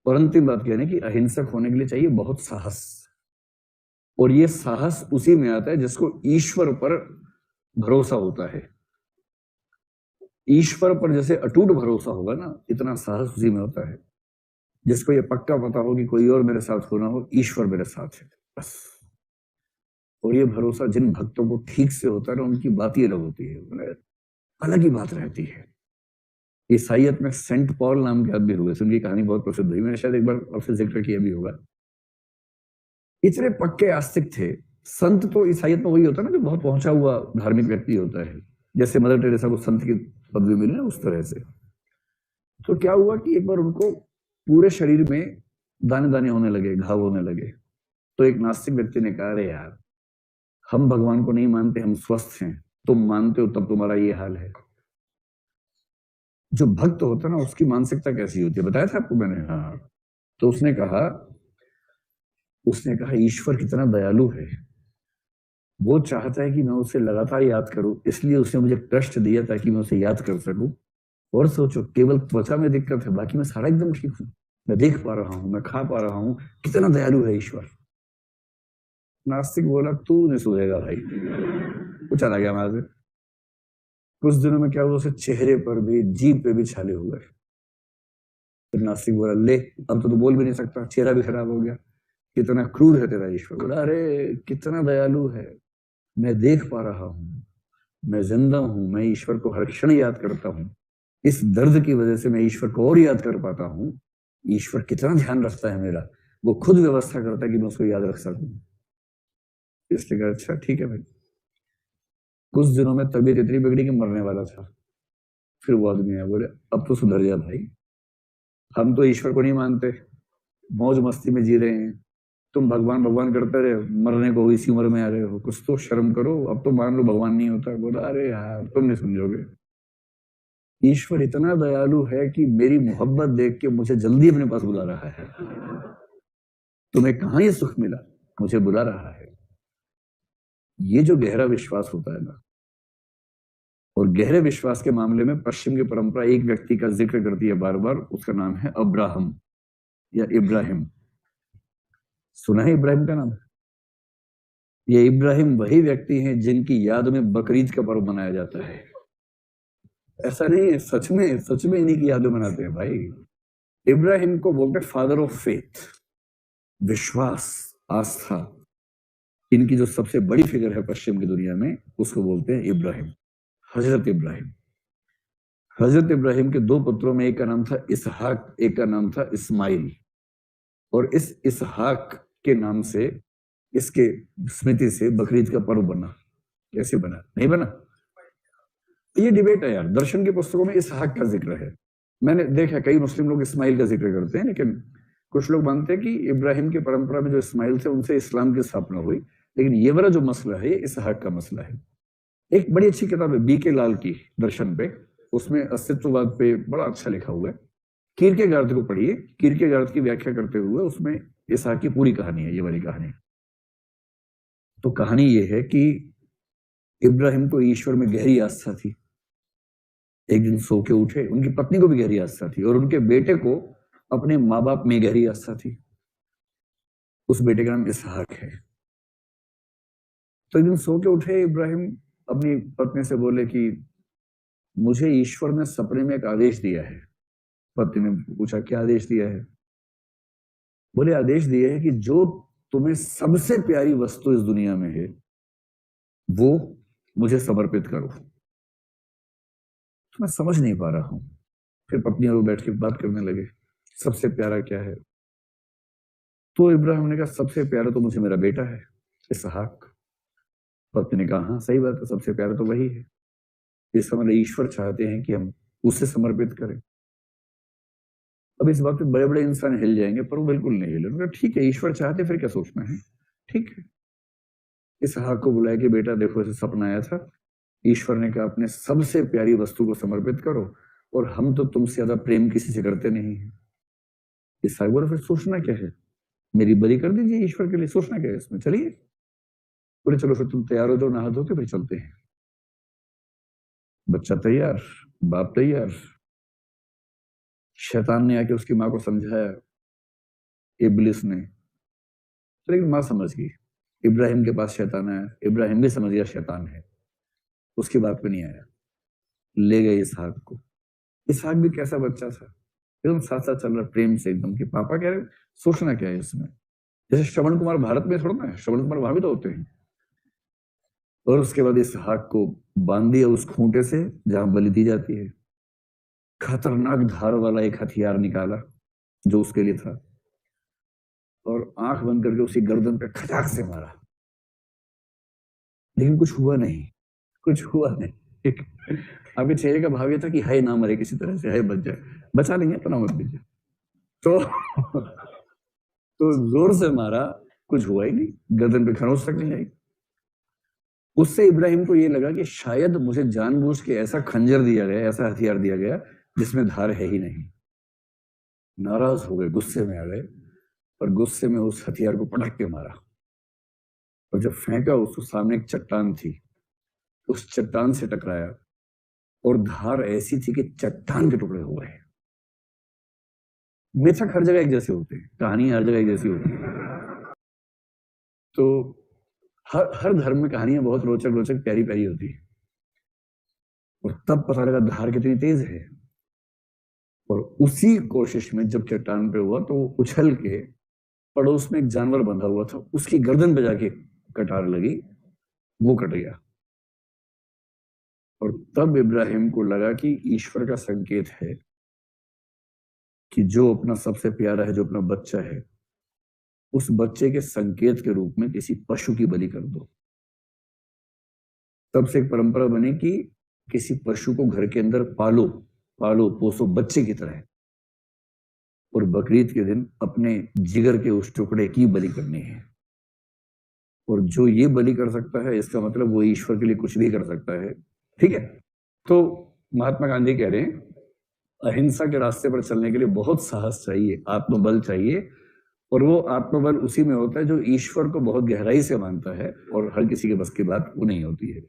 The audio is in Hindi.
और अंतिम बात कहने की अहिंसक होने के लिए चाहिए बहुत साहस, और ये साहस उसी में आता है जिसको ईश्वर पर भरोसा होता है। ईश्वर पर जैसे अटूट भरोसा होगा ना, इतना साहस उसी में होता है जिसको ये पक्का पता हो कि कोई और मेरे साथ होना हो, ईश्वर मेरे साथ है बस। और ये भरोसा जिन भक्तों को ठीक से होता है ना, उनकी बात ही अलग होती है, अलग ही बात रहती है। ईसाइयत में सेंट पॉल नाम के आदमी हुए, उनकी कहानी बहुत प्रसिद्ध हुई, मैंने शायद एक बार आपसे जिक्र किया भी होगा। इतने पक्के आस्तिक थे। संत तो ईसाइयत में वही होता है ना जो बहुत पहुंचा हुआ धार्मिक व्यक्ति होता है, जैसे मदर टेरेसा को संत की पदवी मिली ना, उस तरह से। तो क्या हुआ कि एक बार उनको पूरे शरीर में दाने दाने होने लगे, घाव होने लगे। तो एक नास्तिक व्यक्ति ने कहा, अरे यार, हम भगवान को नहीं मानते, हम स्वस्थ हैं, तुम मानते हो तब तुम्हारा ये हाल है। जो भक्त होता है ना, उसकी मानसिकता कैसी होती है बताया था आपको मैंने। हाँ, तो उसने कहा ईश्वर कितना दयालु है, वो चाहता है कि मैं उसे लगातार याद करूं, इसलिए उसने मुझे कष्ट दिया ताकि मैं उसे याद कर सकूं। और सोचो, केवल त्वचा में दिक्कत है, बाकी मैं सारा एकदम ठीक हूं, मैं देख पा रहा हूं, मैं खा पा रहा हूं, कितना दयालु है ईश्वर। नास्तिक बोला, तू नहीं सुधरेगा भाई, वो चला गया वहां से। कुछ दिनों में क्या हुआ, उसे चेहरे पर भी, जीभ पे भी छाले हुए। फिर नास्तिक बोला, ले, अब तो तू बोल भी नहीं सकता, चेहरा भी खराब हो गया, कितना क्रूर है तेरा ईश्वर। बोला, अरे कितना दयालु है, मैं देख पा रहा हूं, मैं जिंदा हूं, मैं ईश्वर को हर क्षण याद करता हूं, इस दर्द की वजह से मैं ईश्वर को और याद कर पाता हूं। ईश्वर कितना ध्यान रखता है मेरा, वो खुद व्यवस्था करता है कि मैं उसको याद रख सकूं। इसलिए कहा, अच्छा ठीक है भाई। कुछ दिनों में तबीयत इतनी बिगड़ी कि मरने वाला था। फिर वो आदमी आया, बोले, अब तो सुधर जा भाई, हम तो ईश्वर को नहीं मानते, मौज मस्ती में जी रहे हैं, तुम भगवान भगवान करते रहे, मरने को इसी उम्र में आ रहे हो, कुछ तो शर्म करो, अब तो मान लो भगवान नहीं होता। बोला, अरे यार, तुम नहीं समझोगे, ईश्वर इतना दयालु है कि मेरी मोहब्बत देख के मुझे जल्दी अपने पास बुला रहा है। तुम्हें कहां ये सुख मिला, मुझे बुला रहा है। ये जो गहरा विश्वास होता है ना, और गहरे विश्वास के मामले में पश्चिम की परंपरा एक व्यक्ति का जिक्र करती है बार बार, उसका नाम है अब्राहम या इब्राहिम। सुना है इब्राहिम का नाम? ये इब्राहिम वही व्यक्ति हैं जिनकी याद में बकरीद का पर्व मनाया जाता है। ऐसा नहीं है, सच में इन्हीं की यादें मनाते हैं भाई। इब्राहिम को बोलते हैं फादर ऑफ फेथ, विश्वास, आस्था। इनकी जो सबसे बड़ी फिगर है पश्चिम की दुनिया में, उसको बोलते हैं इब्राहिम, हजरत इब्राहिम। हजरत इब्राहिम के दो पुत्रों में एक का नाम था इसहाक, एक का नाम था इस्माइल। और इस इसहाक के नाम से, इसके स्मृति से बकरीद का पर्व बना। कैसे बना? नहीं बना, ये डिबेट है यार। दर्शन की पुस्तकों में इसहाक का जिक्र है, मैंने देखा कई मुस्लिम लोग इस्माइल का जिक्र करते हैं, लेकिन कुछ लोग मानते हैं कि इब्राहिम की परंपरा में जो इस्माइल थे उनसे इस्लाम की स्थापना हुई। लेकिन ये वाला जो मसला है, ये इसहाक का मसला है। एक बड़ी अच्छी किताब है बी के लाल की, दर्शन पे, उसमें अस्तित्ववाद पे बड़ा अच्छा लिखा हुआ है। कीरकेगार्द को पढ़िए, कीरकेगार्द की व्याख्या करते हुए उसमें इसहाक की पूरी कहानी है, ये वाली कहानी। तो कहानी ये है कि इब्राहिम को ईश्वर में गहरी आस्था थी। एक दिन सो के उठे, उनकी पत्नी को भी गहरी आस्था थी, और उनके बेटे को अपने माँ बाप में गहरी आस्था थी। उस बेटे का नाम इसहाक है। तो एक दिन सो के उठे इब्राहिम, अपनी पत्नी से बोले कि मुझे ईश्वर ने सपने में एक आदेश दिया है। पत्नी ने पूछा, क्या आदेश दिया है? बोले, आदेश दिया है कि जो तुम्हें सबसे प्यारी वस्तु इस दुनिया में है, वो मुझे समर्पित करो। तो मैं समझ नहीं पा रहा हूं। फिर पत्नी और वो बैठ के बात करने लगे, सबसे प्यारा क्या है? तो इब्राहिम ने कहा, सबसे प्यारा तो मुझे मेरा बेटा है, इसहाक। पत्नी ने कहा, हाँ सही बात है, सबसे प्यारा तो वही है। इस समय ईश्वर चाहते हैं कि हम उसे समर्पित करें। अब इस बात पे बड़े बड़े इंसान हिल जाएंगे, पर वो बिल्कुल नहीं हिले। उन्होंने कहा, ठीक है, ईश्वर चाहते, फिर क्या सोचना है, ठीक है। इसहाक को बुलाया कि बेटा देखो, ऐसे सपना आया था, ईश्वर ने कहा अपने सबसे प्यारी वस्तु को समर्पित करो, और हम तो तुमसे ज्यादा प्रेम किसी से करते नहीं है। इसहाक बोला, फिर सोचना क्या है, मेरी बलि कर दीजिए ईश्वर के लिए, सोचना क्या है इसमें, चलिए। बोले, चलो फिर तुम तैयार हो जाओ, नहा धो के फिर चलते हैं। बच्चा तैयार, बाप तैयार। शैतान ने आके उसकी माँ को समझाया, इब्लिस ने, लेकिन माँ समझ गई इब्राहिम के पास शैतान है, इब्राहिम भी समझ गया शैतान है, उसकी बात पे नहीं आया, ले गए इसहाक को। इसहाक भी कैसा बच्चा था, एकदम साथ साथ चल रहा प्रेम से एकदम, कि पापा कह रहे सोचना क्या है इसमें, जैसे श्रवण कुमार भारत में थोड़ा ना है, श्रवण कुमार वहां भी तो होते हैं। और उसके बाद इसहाक को बांध दिया उस खूंटे से जहां बलि दी जाती है, खतरनाक धार वाला एक हथियार निकाला जो उसके लिए था, और आंख बंद करके उसकी गर्दन पे खचाक से मारा, लेकिन कुछ हुआ नहीं, कुछ हुआ नहीं। आपके चेहरे का भाव ये था कि हाय ना मरे किसी तरह से, हाय बच जाए, बचा लेंगे तो ना मत दीजिए। तो तो जोर से मारा, कुछ हुआ ही नहीं, गर्दन पे खरोंच तक नहीं आई। उससे इब्राहिम को ये लगा कि शायद मुझे जानबूझ के ऐसा खंजर दिया गया, ऐसा हथियार दिया गया जिसमें धार है ही नहीं। नाराज हो गए, गुस्से में आ गए, और गुस्से में उस हथियार को पटक के मारा, और जब फेंका उसको सामने एक चट्टान थी, उस चट्टान से टकराया, और धार ऐसी थी कि चट्टान के टुकड़े हो गए। मिथक हर जगह एक जैसे होते हैं, कहानी हर जगह एक जैसी होती है। तो हर धर्म में कहानियां बहुत रोचक रोचक प्यारी प्यारी होती है। और तब पता लगा धार कितनी तेज है, और उसी कोशिश में जब चट्टान पे हुआ तो वो उछल के पड़ोस में एक जानवर बंधा हुआ था, उसकी गर्दन पे जाके कटार लगी, वो कट गया। और तब इब्राहिम को लगा कि ईश्वर का संकेत है कि जो अपना सबसे प्यारा है, जो अपना बच्चा है, उस बच्चे के संकेत के रूप में किसी पशु की बलि कर दो। तब से एक परंपरा बनी कि किसी पशु को घर के अंदर पालो पालो पोसो बच्चे की तरह, और बकरीद के दिन अपने जिगर के उस टुकड़े की बलि करनी है। और जो ये बलि कर सकता है, इसका मतलब वो ईश्वर के लिए कुछ भी कर सकता है। ठीक है, तो महात्मा गांधी कह रहे हैं अहिंसा के रास्ते पर चलने के लिए बहुत साहस चाहिए, आत्मबल चाहिए, और वो आत्मबल उसी में होता है जो ईश्वर को बहुत गहराई से मानता है, और हर किसी के बस की बात वो नहीं होती है।